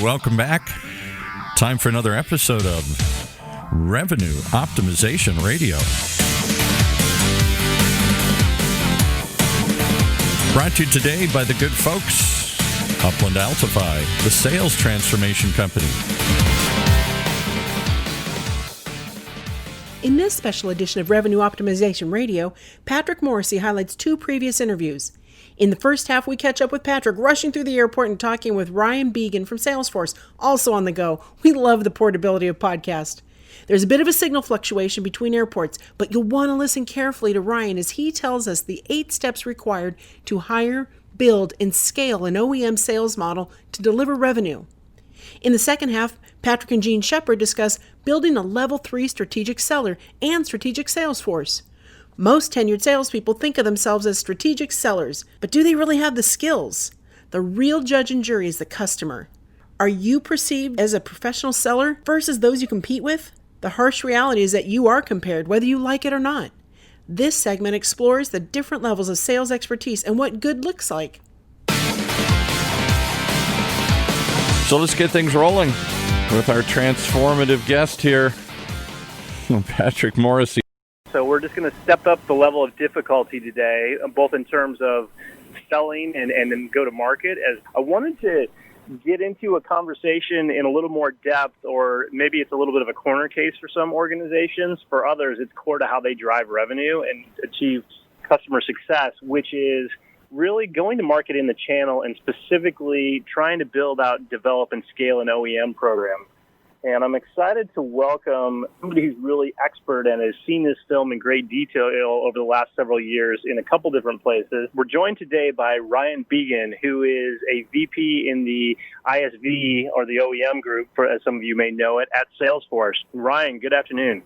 welcome back. Time for another episode of Revenue Optimization Radio. Brought to you today by the good folks, Upland Altify, the sales transformation company. In this special edition of Revenue Optimization Radio, Patrick Morrissey highlights two previous interviews. In the first half, we catch up with Patrick rushing through the airport and talking with Ryan Began from Salesforce, also on the go. We love the portability of podcast. There's a bit of a signal fluctuation between airports, but you'll want to listen carefully to Ryan as he tells us the 8 steps required to hire, build, and scale an OEM sales model to deliver revenue. In the second half, Patrick and Jay Shephard discuss building a Level 3 strategic seller and strategic sales force. Most tenured salespeople think of themselves as strategic sellers, but do they really have the skills? The real judge and jury is the customer. Are you perceived as a professional seller versus those you compete with? The harsh reality is that you are compared, whether you like it or not. This segment explores the different levels of sales expertise and what good looks like. So let's get things rolling with our transformative guest here, Patrick Morrissey. So we're just going to step up the level of difficulty today, both in terms of selling and then go to market. As I wanted to get into a conversation in a little more depth, or maybe it's a little bit of a corner case for some organizations. For others, it's core to how they drive revenue and achieve customer success, which is really going to market in the channel and specifically trying to build out, develop, and scale an OEM program. And I'm excited to welcome somebody who's really expert and has seen this film in great detail over the last several years in a couple different places. We're joined today by Ryan Began, who is a VP in the ISV, or the OEM group, as some of you may know it, at Salesforce. Ryan, good afternoon.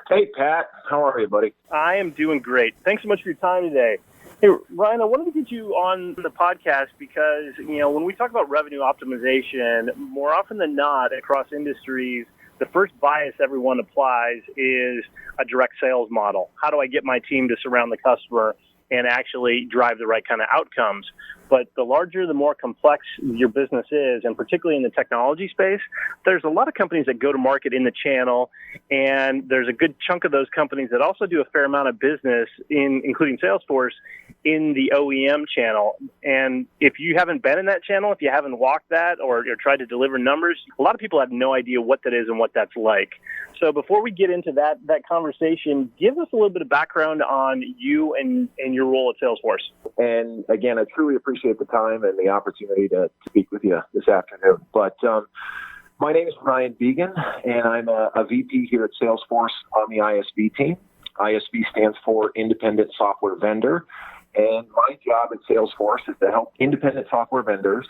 Hey, Pat. How are you, buddy? I am doing great. Thanks so much for your time today. Hey, Ryan, I wanted to get you on the podcast because, when we talk about revenue optimization, more often than not across industries, the first bias everyone applies is a direct sales model. How do I get my team to surround the customer and actually drive the right kind of outcomes? But the larger, the more complex your business is, and particularly in the technology space, there's a lot of companies that go to market in the channel, and there's a good chunk of those companies that also do a fair amount of business, including Salesforce, in the OEM channel. And if you haven't been in that channel, if you haven't walked that or tried to deliver numbers, a lot of people have no idea what that is and what that's like. So before we get into that conversation, give us a little bit of background on you and your role at Salesforce. And again, I truly appreciate the time and the opportunity to speak with you this afternoon. But my name is Ryan Began, and I'm a VP here at Salesforce on the ISV team. ISV stands for Independent Software Vendor. And my job at Salesforce is to help independent software vendors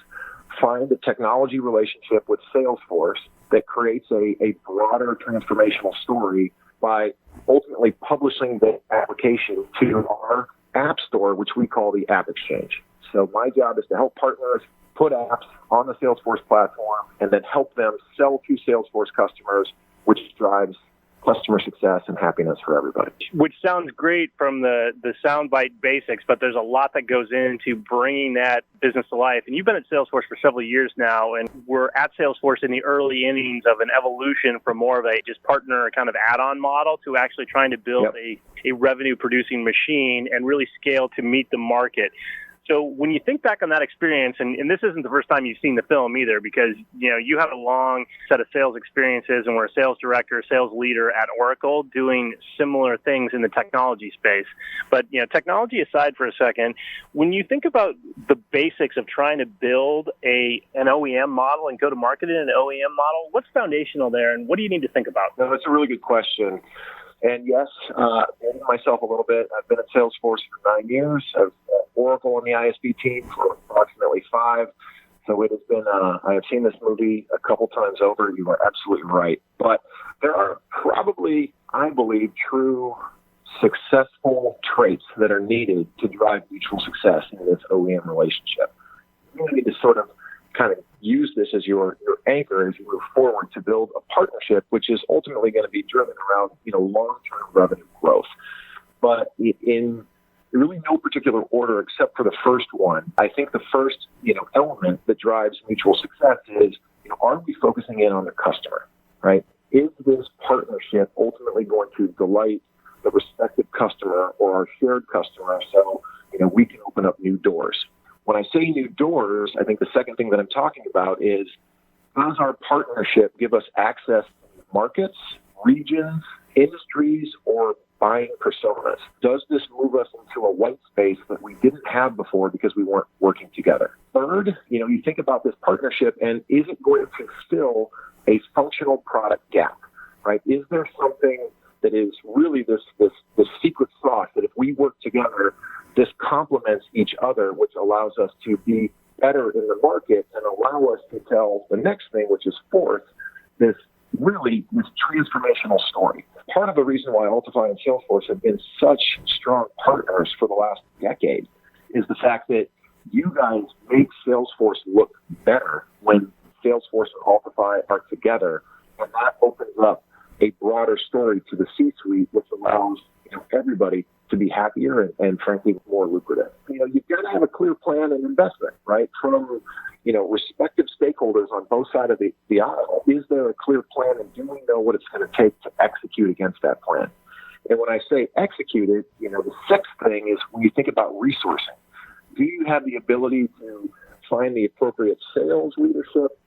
find a technology relationship with Salesforce that creates a broader transformational story by ultimately publishing the application to our app store, which we call the App Exchange. So my job is to help partners put apps on the Salesforce platform and then help them sell to Salesforce customers, which drives customer success and happiness for everybody. Which sounds great from the soundbite basics, but there's a lot that goes into bringing that business to life. And you've been at Salesforce for several years now, and we're at Salesforce in the early innings of an evolution from more of a just partner kind of add-on model to actually trying to build a revenue-producing machine and really scale to meet the market. So when you think back on that experience, and this isn't the first time you've seen the film either, because you have a long set of sales experiences and were a sales director, sales leader at Oracle doing similar things in the technology space. But technology aside for a second, when you think about the basics of trying to build an OEM model and go to market in an OEM model, what's foundational there, and what do you need to think about? No, that's a really good question. And yes, myself a little bit. I've been at Salesforce for 9 years. I've Oracle on the ISV team for approximately 5. So it has been, I have seen this movie a couple times over. You are absolutely right. But there are probably, I believe, true successful traits that are needed to drive mutual success in this OEM relationship. You need to sort of kind of use this as your anchor as you move forward to build a partnership, which is ultimately going to be driven around, long-term revenue growth. But in really no particular order except for the first one, I think the first, element that drives mutual success is are we focusing in on the customer, right? Is this partnership ultimately going to delight the respective customer or our shared customer so, we can open up new doors? When I say new doors, I think the second thing that I'm talking about is, does our partnership give us access to markets, regions, industries, or buying personas? Does this move us into a white space that we didn't have before because we weren't working together? Third, you think about this partnership, and is it going to fill a functional product gap, right? Is there something that is really this secret sauce that if we work together, this complements each other, which allows us to be better in the market and allow us to tell the next thing, which is fourth, this transformational story. Part of the reason why Altify and Salesforce have been such strong partners for the last decade is the fact that you guys make Salesforce look better when Salesforce and Altify are together, and that opens up a broader story to the C-suite, which allows everybody to be happier and frankly more lucrative. You've got to have a clear plan and investment, right? From respective stakeholders on both sides of the aisle. Is there a clear plan, and do we know what it's going to take to execute against that plan? And when I say execute it, the sixth thing is when you think about resourcing. Do you have the ability to find the appropriate sales leadership,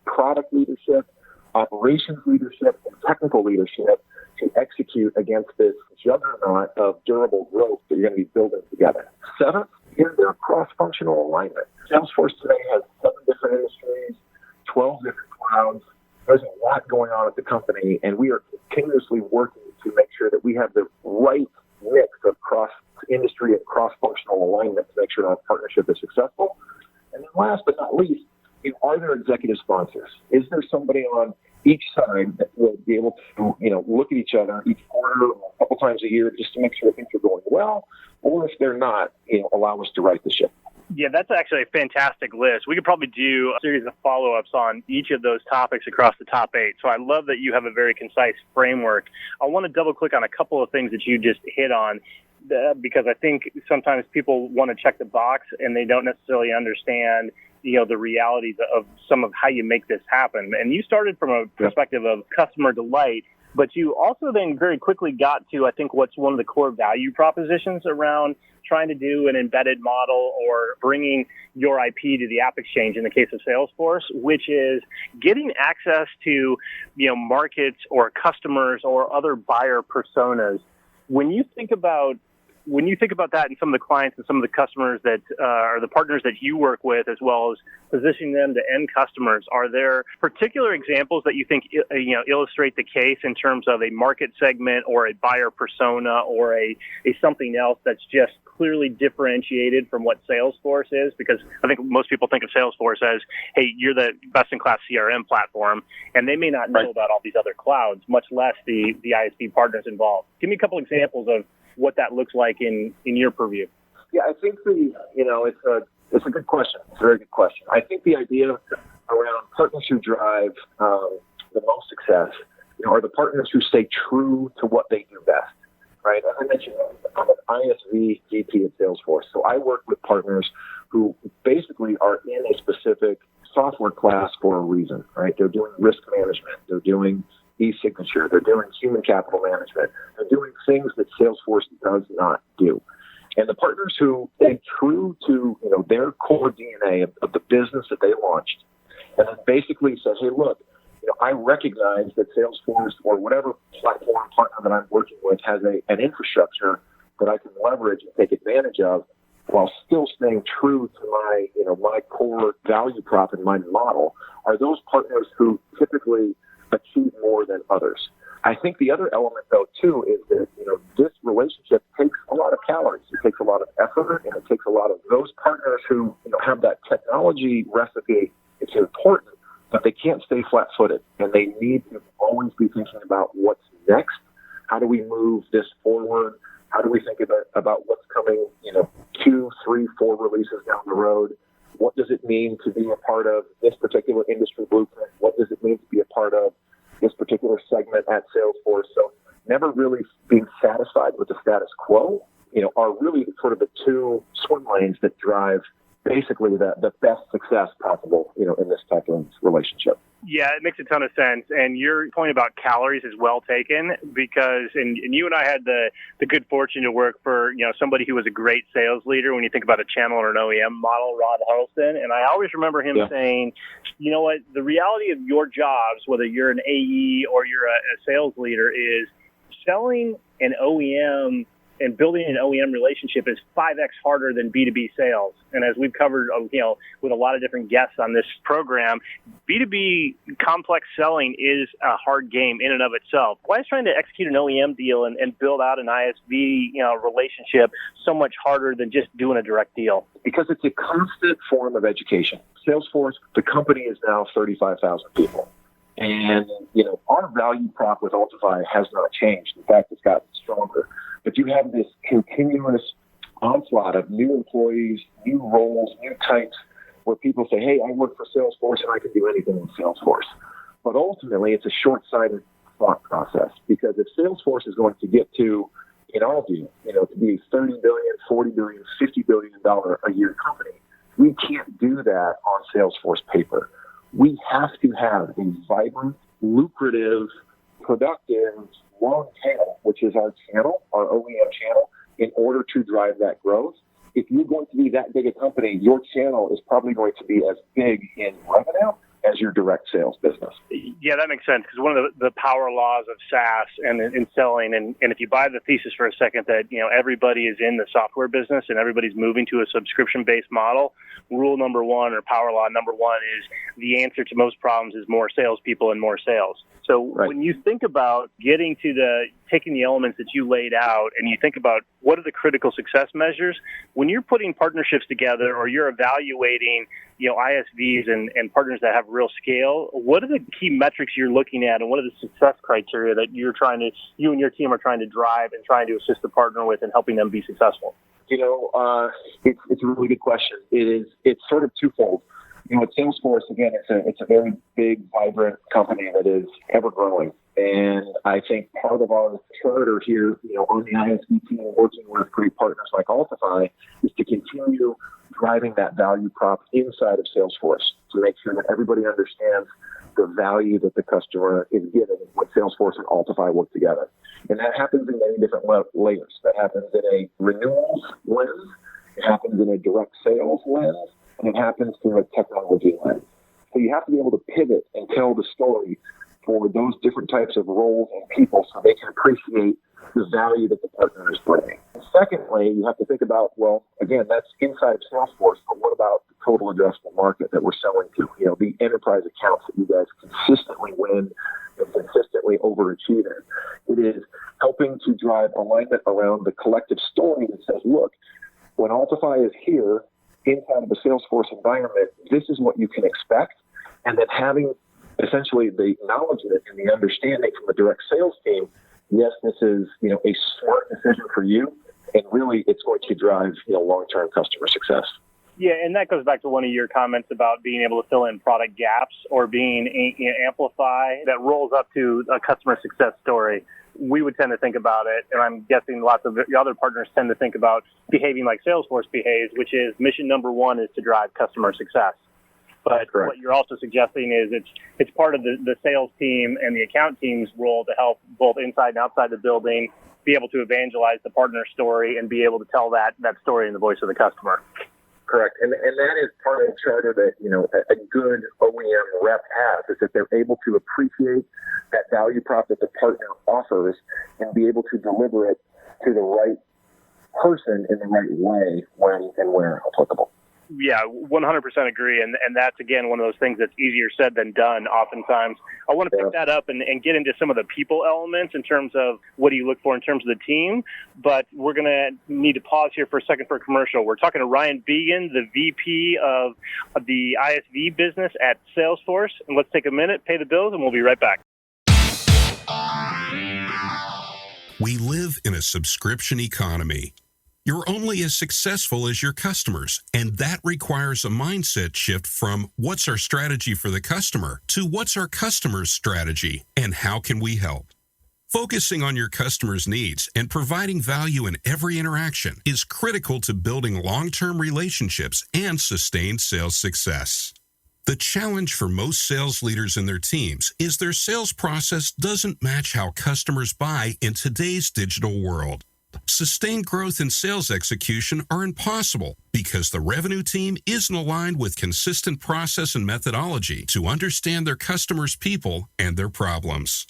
product leadership, operations leadership, and technical leadership to execute against this juggernaut of durable growth that you're going to be building together? Seventh, is there cross-functional alignment? Salesforce today has 7 different industries, 12 different clouds. There's a lot going on at the company, and we are continuously working to make sure that we have the right mix of cross-industry and cross-functional alignment to make sure our partnership is successful. And then last but not least, are there executive sponsors? Is there somebody on each side that will be able to, look at each other each quarter or a couple times a year just to make sure things are going well? Or if they're not, allow us to right the ship? Yeah, that's actually a fantastic list. We could probably do a series of follow-ups on each of those topics across the top 8. So I love that you have a very concise framework. I want to double-click on a couple of things that you just hit on, because I think sometimes people want to check the box and they don't necessarily understand the realities of some of how you make this happen. And you started from a perspective of customer delight, but you also then very quickly got to, I think, what's one of the core value propositions around trying to do an embedded model or bringing your IP to the App Exchange in the case of Salesforce, which is getting access to, markets or customers or other buyer personas. When you think about that and some of the clients and some of the customers that are the partners that you work with, as well as positioning them to end customers, are there particular examples that you think illustrate the case in terms of a market segment or a buyer persona or a something else that's just clearly differentiated from what Salesforce is? Because I think most people think of Salesforce as, hey, you're the best-in-class CRM platform, and they may not know about all these other clouds, much less the ISV partners involved. Give me a couple examples of what that looks like in your purview. Yeah, I think it's a good question. It's a very good question. I think the idea around partners who drive the most success, are the partners who stay true to what they do best, right? As I mentioned, I'm an ISV VP at Salesforce, so I work with partners who basically are in a specific software class for a reason, right? They're doing risk management. They're doing e-signature. They're doing human capital management. They're doing things that Salesforce does not do. And the partners who stay true to their core DNA of the business that they launched, and then basically says, hey, look, I recognize that Salesforce or whatever platform partner that I'm working with has an infrastructure that I can leverage and take advantage of while still staying true to my my core value prop and my model, are those partners who typically achieve more than others. I think the other element, though, too, is that, this relationship takes a lot of calories. It takes a lot of effort, and it takes a lot of those partners who, have that technology recipe. It's important, but they can't stay flat-footed, and they need to always be thinking about what's next. How do we move this forward? How do we think about what's coming, 2, 3, 4 releases down the road? What does it mean to be a part of this particular industry blueprint? What does it mean to be a part of this particular segment at Salesforce? So never really being satisfied with the status quo, are really sort of the 2 swim lanes that drive basically the best success possible, in this type of relationship. Yeah, it makes a ton of sense. And your point about calories is well taken because, and you and I had the good fortune to work for, somebody who was a great sales leader when you think about a channel or an OEM model, Rod Huddleston. And I always remember him saying, you know what, the reality of your jobs, whether you're an AE or you're a sales leader, is selling an OEM and building an OEM relationship is 5x harder than B2B sales. And as we've covered, with a lot of different guests on this program, B2B complex selling is a hard game in and of itself. Why is trying to execute an OEM deal and build out an ISV, relationship so much harder than just doing a direct deal? Because it's a constant form of education. Salesforce, the company is now 35,000 people. And, our value prop with Altify has not changed. In fact, it's gotten stronger. But you have this continuous onslaught of new employees, new roles, new types, where people say, hey, I work for Salesforce and I can do anything in Salesforce. But ultimately, it's a short-sighted thought process because if Salesforce is going to get to, in our view, to be $30 billion, $40 billion, $50 billion a year company, we can't do that on Salesforce paper. We have to have a vibrant, lucrative, productive, long tail, which is our channel, our OEM channel, in order to drive that growth. If you're going to be that big a company, your channel is probably going to be as big in revenue as your direct sales business. Yeah, that makes sense because one of the power laws of SaaS and in selling, and if you buy the thesis for a second that everybody is in the software business and everybody's moving to a subscription-based model, rule number one or power law number one is the answer to most problems is more salespeople and more sales. So when you think about taking the elements that you laid out and you think about what are the critical success measures, when you're putting partnerships together or you're evaluating, ISVs and partners that have real scale, what are the key metrics you're looking at and what are the success criteria that you and your team are trying to drive and trying to assist the partner with and helping them be successful? It's a really good question. It's sort of twofold. At Salesforce, again, it's a very big, vibrant company that is ever growing. And I think part of our charter here, on the ISV team, working with great partners like Altify, is to continue driving that value prop inside of Salesforce to make sure that everybody understands the value that the customer is getting when Salesforce and Altify work together. And that happens in many different layers. That happens in a renewals lens, it happens in a direct sales lens, and it happens through a technology lens. So you have to be able to pivot and tell the story for those different types of roles and people so they can appreciate the value that the partner is bringing. Secondly, you have to think about, again, that's inside of Salesforce, but what about the total addressable market that we're selling to? The enterprise accounts that you guys consistently win and consistently overachieve in. It is helping to drive alignment around the collective story that says, look, when Altify is here inside of the Salesforce environment, this is what you can expect. And then having essentially the acknowledgement and the understanding from the direct sales team, yes, this is, a smart decision for you. And really, it's going to drive, long-term customer success. Yeah, and that goes back to one of your comments about being able to fill in product gaps or being amplify that rolls up to a customer success story. We would tend to think about it, and I'm guessing lots of the other partners tend to think about behaving like Salesforce behaves, which is mission number one is to drive customer success. But Correct. What you're also suggesting is it's part of the sales team and the account team's role to help both inside and outside the building be able to evangelize the partner story and be able to tell that story in the voice of the customer. Correct. And that is part of the charter that, a good OEM rep has, is that they're able to appreciate that value prop that the partner offers and be able to deliver it to the right person in the right way when and where applicable. Yeah, 100% agree. And that's, again, one of those things that's easier said than done oftentimes. I want to pick that up and get into some of the people elements in terms of what do you look for in terms of the team. But we're going to need to pause here for a second for a commercial. We're talking to Ryan Began, the VP of the ISV business at Salesforce. And let's take a minute, pay the bills, and we'll be right back. We live in a subscription economy. You're only as successful as your customers, and that requires a mindset shift from what's our strategy for the customer to what's our customer's strategy and how can we help. Focusing on your customer's needs and providing value in every interaction is critical to building long-term relationships and sustained sales success. The challenge for most sales leaders and their teams is their sales process doesn't match how customers buy in today's digital world. Sustained growth and sales execution are impossible because the revenue team isn't aligned with consistent process and methodology to understand their customers' people and their problems.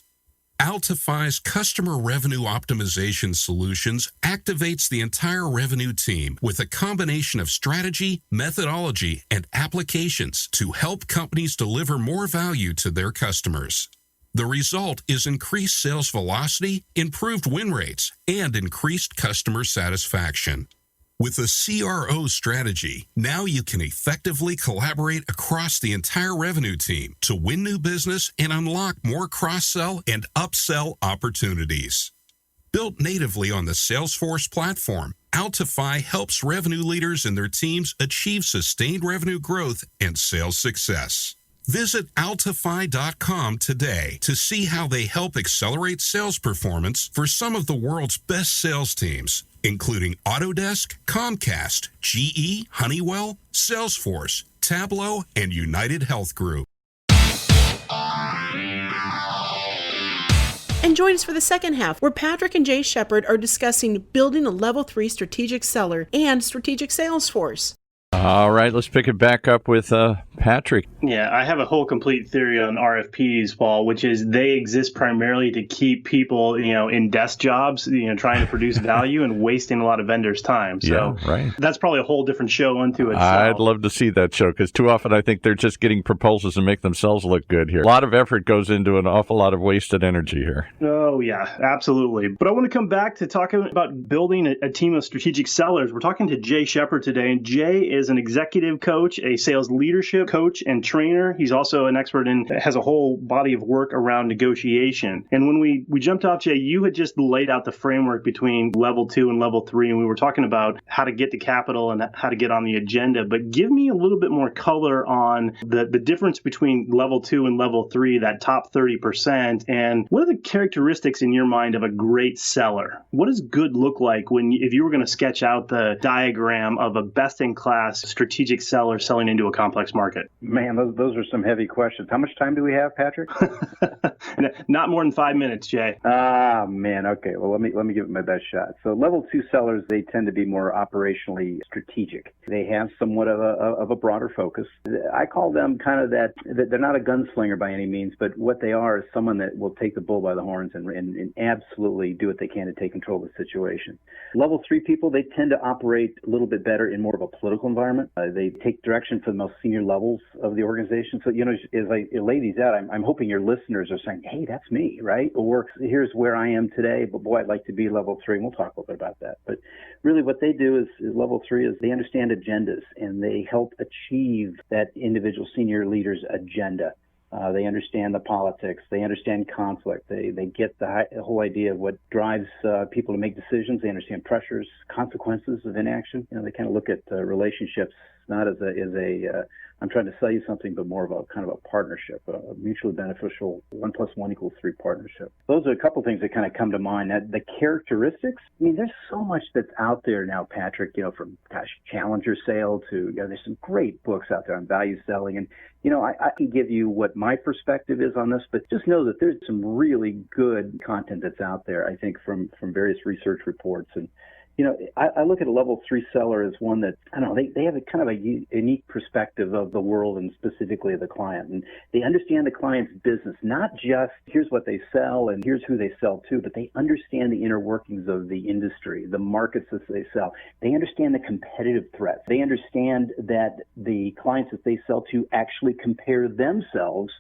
Altify's customer revenue optimization solutions activates the entire revenue team with a combination of strategy, methodology, and applications to help companies deliver more value to their customers. The result is increased sales velocity, improved win rates, and increased customer satisfaction. With a CRO strategy, now you can effectively collaborate across the entire revenue team to win new business and unlock more cross-sell and upsell opportunities. Built natively on the Salesforce platform, Altify helps revenue leaders and their teams achieve sustained revenue growth and sales success. Visit Altify.com today to see how they help accelerate sales performance for some of the world's best sales teams, including Autodesk, Comcast, GE, Honeywell, Salesforce, Tableau, and United Health Group. And join us for the second half, where Patrick and Jay Shephard are discussing building a level 3 strategic seller and strategic sales force. All right, let's pick it back up with Patrick. Yeah, I have a whole complete theory on RFPs, Paul, which is they exist primarily to keep people, in desk jobs, trying to produce value and wasting a lot of vendors' time. So yeah, right. That's probably a whole different show unto itself. I'd love to see that show, because too often I think they're just getting proposals and make themselves look good here. A lot of effort goes into an awful lot of wasted energy here. Oh, yeah, absolutely. But I want to come back to talking about building a team of strategic sellers. We're talking to Jay Shephard today, and Jay is an executive coach, a sales leadership coach and trainer. He's also an expert and has a whole body of work around negotiation. And when we jumped off, Jay, you had just laid out the framework between level 2 and level 3, and we were talking about how to get to capital and how to get on the agenda. But give me a little bit more color on the difference between level 2 and level 3, that top 30%, and what are the characteristics in your mind of a great seller? What does good look like if you were going to sketch out the diagram of a best-in-class strategic seller selling into a complex market? Man, those are some heavy questions. How much time do we have, Patrick? Not more than 5 minutes, Jay. Man. Okay. Well, let me give it my best shot. So level 2 sellers, they tend to be more operationally strategic. They have somewhat of a broader focus. I call them kind of that they're not a gunslinger by any means, but what they are is someone that will take the bull by the horns and absolutely do what they can to take control of the situation. Level 3 people, they tend to operate a little bit better in more of a political environment. They take direction from the most senior levels of the organization. So, as I lay these out, I'm hoping your listeners are saying, hey, that's me, right? Or here's where I am today, but boy, I'd like to be level 3. And we'll talk a little bit about that. But really what they do is level 3 is they understand agendas and they help achieve that individual senior leader's agenda. They understand the politics. They understand conflict. They get the whole idea of what drives people to make decisions. They understand pressures, consequences of inaction. They kind of look at relationships not as I'm trying to sell you something, but more of a kind of a partnership, a mutually beneficial 1 + 1 = 3 partnership. Those are a couple things that kind of come to mind. The characteristics, there's so much that's out there now, Patrick, from, Challenger Sale to, there's some great books out there on value selling. And, I can give you what my perspective is on this, but just know that there's some really good content that's out there, I think, from various research reports. And, I look at a level 3 seller as one that, they have a kind of a unique perspective of the world and specifically of the client. And they understand the client's business, not just here's what they sell and here's who they sell to, but they understand the inner workings of the industry, the markets that they sell. They understand the competitive threats. They understand that the clients that they sell to actually compare themselves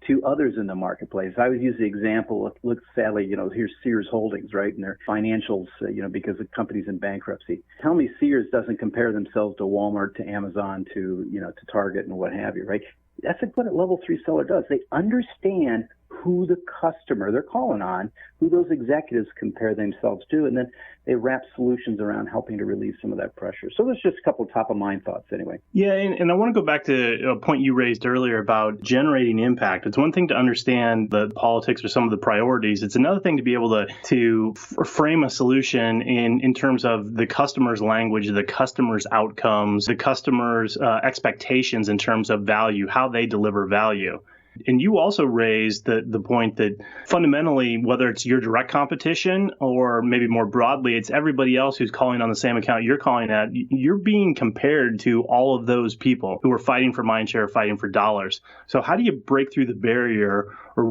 to others in the marketplace. I always use the example, look, sadly, here's Sears Holdings, right, and their financials, because the company's in bankruptcy. Tell me Sears doesn't compare themselves to Walmart, to Amazon, to Target and what have you, right? That's what a level 3 seller does. They understand who the customer they're calling on, who those executives compare themselves to, and then they wrap solutions around helping to relieve some of that pressure. So there's just a couple of top of mind thoughts anyway. Yeah, and I want to go back to a point you raised earlier about generating impact. It's one thing to understand the politics or some of the priorities. It's another thing to be able to frame a solution in terms of the customer's language, the customer's outcomes, the customer's expectations in terms of value, how they deliver value. And you also raised the point that fundamentally, whether it's your direct competition or maybe more broadly, it's everybody else who's calling on the same account you're calling at, you're being compared to all of those people who are fighting for mind share, fighting for dollars. So how do you break through the barrier, or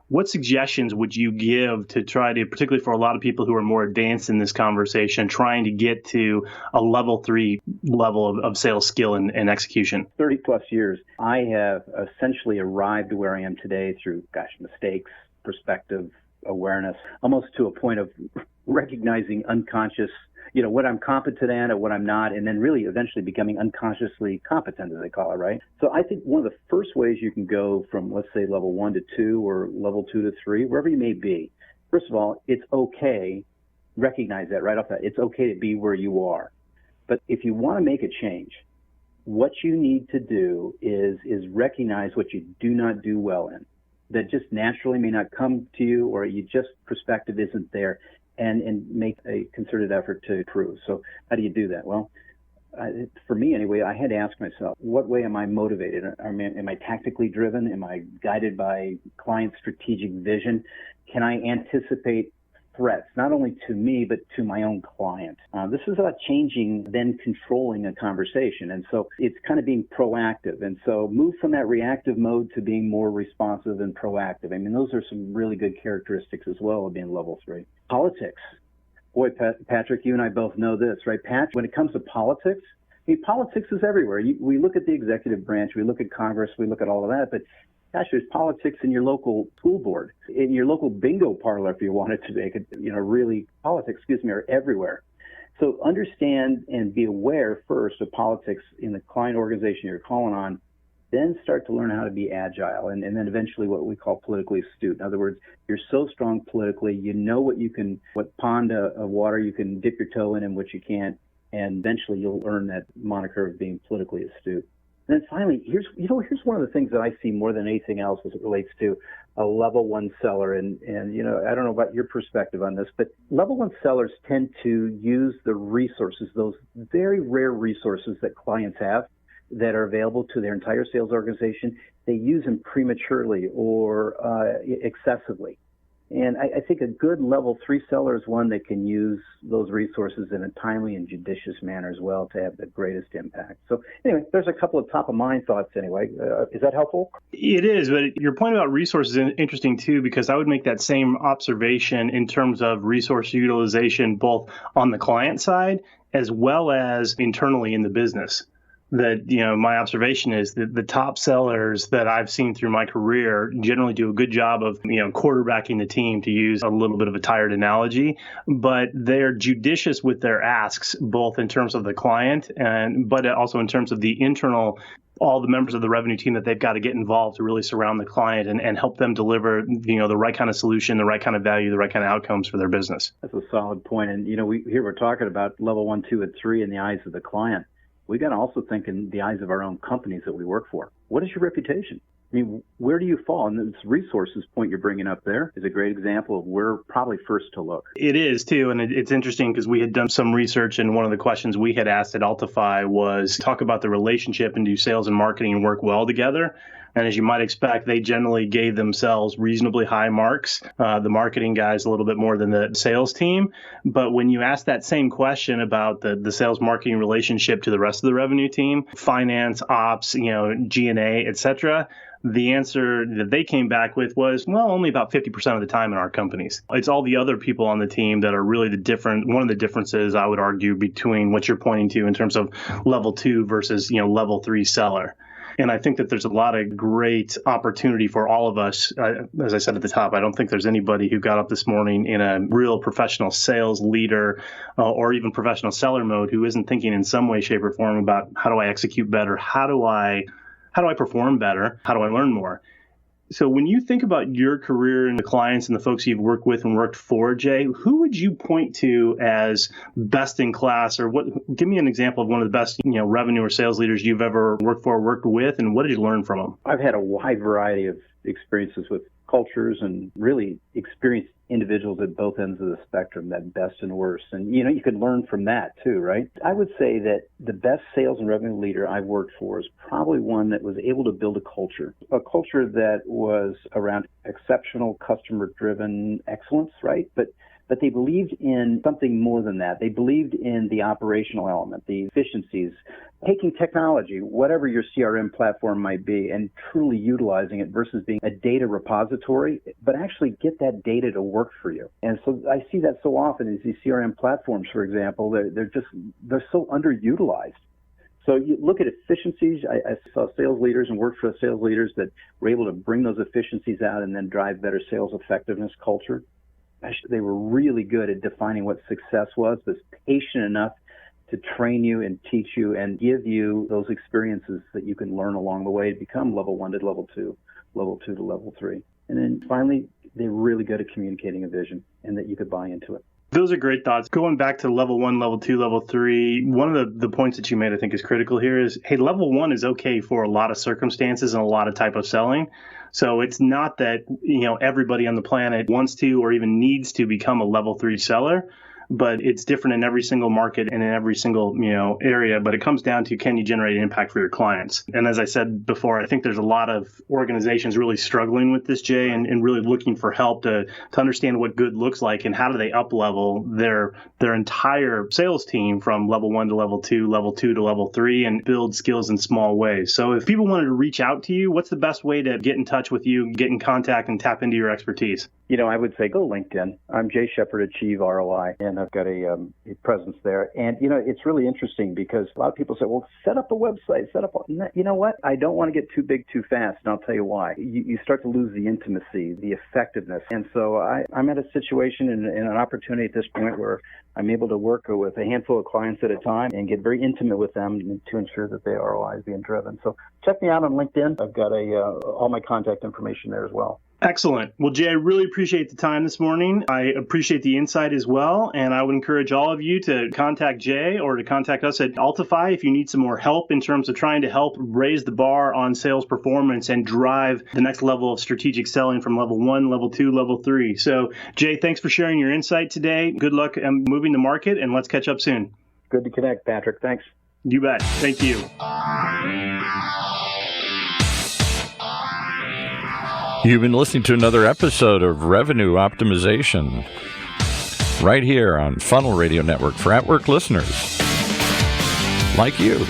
what suggestions would you give to try to, particularly for a lot of people who are more advanced in this conversation, trying to get to a level 3 level of sales skill and execution? 30 plus years, I have essentially arrived where I am today through, mistakes, perspective, awareness, almost to a point of recognizing unconscious, what I'm competent at and what I'm not, and then really eventually becoming unconsciously competent, as they call it, right? So I think one of the first ways you can go from, let's say, level 1 to 2 or level 2 to 3, wherever you may be, first of all, it's okay, recognize that right off that, it's okay to be where you are. But if you want to make a change, what you need to do is recognize what you do not do well in, that just naturally may not come to you, or you just perspective isn't there, and make a concerted effort to improve. So how do you do that? Well, for me anyway, I had to ask myself, what way am I motivated? Am I tactically driven? Am I guided by client strategic vision? Can I anticipate threats, not only to me, but to my own client? This is about changing, then controlling a conversation. And so it's kind of being proactive. And so move from that reactive mode to being more responsive and proactive. I mean, those are some really good characteristics as well of being level 3. Politics. Boy, Patrick, you and I both know this, right? Pat, when it comes to politics, politics is everywhere. We look at the executive branch, we look at Congress, we look at all of that, but gosh, there's politics in your local school board, in your local bingo parlor, if you wanted to make it, really politics, are everywhere. So understand and be aware first of politics in the client organization you're calling on, then start to learn how to be agile, and then eventually what we call politically astute. In other words, you're so strong politically, you know what pond of water you can dip your toe in and what you can't, and eventually you'll earn that moniker of being politically astute. And then finally, here's one of the things that I see more than anything else as it relates to a level 1 seller. And I don't know about your perspective on this, but level 1 sellers tend to use the resources, those very rare resources that clients have that are available to their entire sales organization. They use them prematurely or excessively. And I think a good level 3 seller is one that can use those resources in a timely and judicious manner as well to have the greatest impact. So anyway, there's a couple of top of mind thoughts anyway. Is that helpful? It is, but your point about resources is interesting too, because I would make that same observation in terms of resource utilization, both on the client side as well as internally in the business. That, my observation is that the top sellers that I've seen through my career generally do a good job of, quarterbacking the team, to use a little bit of a tired analogy, but they're judicious with their asks, both in terms of the client but also in terms of the internal, all the members of the revenue team that they've got to get involved to really surround the client and help them deliver, the right kind of solution, the right kind of value, the right kind of outcomes for their business. That's a solid point. And, we're talking about level 1, 2, and 3 in the eyes of the client. We got to also think in the eyes of our own companies that we work for. What is your reputation? Where do you fall? And this resources point you're bringing up there is a great example of where probably first to look. It is, too. And it's interesting because we had done some research, and one of the questions we had asked at Altify was talk about the relationship, and do sales and marketing work well together? And as you might expect, they generally gave themselves reasonably high marks. The marketing guys a little bit more than the sales team. But when you ask that same question about the sales marketing relationship to the rest of the revenue team, finance, ops, G&A, et cetera, the answer that they came back with was, well, only about 50% of the time in our companies. It's all the other people on the team that are really one of the differences, I would argue, between what you're pointing to in terms of level 2 versus, level 3 seller. And I think that there's a lot of great opportunity for all of us. As I said at the top, I don't think there's anybody who got up this morning in a real professional sales leader or even professional seller mode who isn't thinking in some way, shape, or form about how do I execute better? How do I perform better? How do I learn more? So when you think about your career and the clients and the folks you've worked with and worked for, Jay, who would you point to as best in class, or give me an example of one of the best, revenue or sales leaders you've ever worked for, worked with, and what did you learn from them? I've had a wide variety of experiences with cultures and really experienced individuals at both ends of the spectrum, that best and worst. And, you could learn from that too, right? I would say that the best sales and revenue leader I've worked for is probably one that was able to build a culture that was around exceptional customer-driven excellence, right? But they believed in something more than that. They believed in the operational element, the efficiencies, taking technology, whatever your CRM platform might be, and truly utilizing it versus being a data repository, but actually get that data to work for you. And so I see that so often is these CRM platforms, for example, they're so underutilized. So you look at efficiencies. I saw sales leaders and worked for sales leaders that were able to bring those efficiencies out and then drive better sales effectiveness culture. They were really good at defining what success was, but patient enough to train you and teach you and give you those experiences that you can learn along the way to become level 1 to level 2, level 2 to level 3. And then finally, they're really good at communicating a vision and that you could buy into it. Those are great thoughts. Going back to level 1, level 2, level 3, one of the points that you made I think is critical here is, hey, level 1 is okay for a lot of circumstances and a lot of type of selling. So it's not that, everybody on the planet wants to or even needs to become a level 3 seller, but it's different in every single market and in every single, area. But it comes down to, can you generate impact for your clients? And as I said before, I think there's a lot of organizations really struggling with this, Jay, and really looking for help to understand what good looks like and how do they up level their entire sales team from level 1 to level 2 to level 3, and build skills in small ways. So if people wanted to reach out to you, what's the best way to get in touch with you, get in contact, and tap into your expertise? I would say go LinkedIn. I'm Jay Shephard, Achieve ROI, and I've got a presence there. And, it's really interesting because a lot of people say, well, set up a website, you know what? I don't want to get too big too fast, and I'll tell you why. You start to lose the intimacy, the effectiveness. And so I'm at a situation and an opportunity at this point where I'm able to work with a handful of clients at a time and get very intimate with them to ensure that their ROI is being driven. So check me out on LinkedIn. I've got all my contact information there as well. Excellent. Well, Jay, I really appreciate the time this morning. I appreciate the insight as well. And I would encourage all of you to contact Jay or to contact us at Altify if you need some more help in terms of trying to help raise the bar on sales performance and drive the next level of strategic selling from level 1, level 2, level 3. So, Jay, thanks for sharing your insight today. Good luck moving the market, and let's catch up soon. Good to connect, Patrick. Thanks. You bet. Thank you. You've been listening to another episode of Revenue Optimization right here on Funnel Radio Network for at-work listeners like you.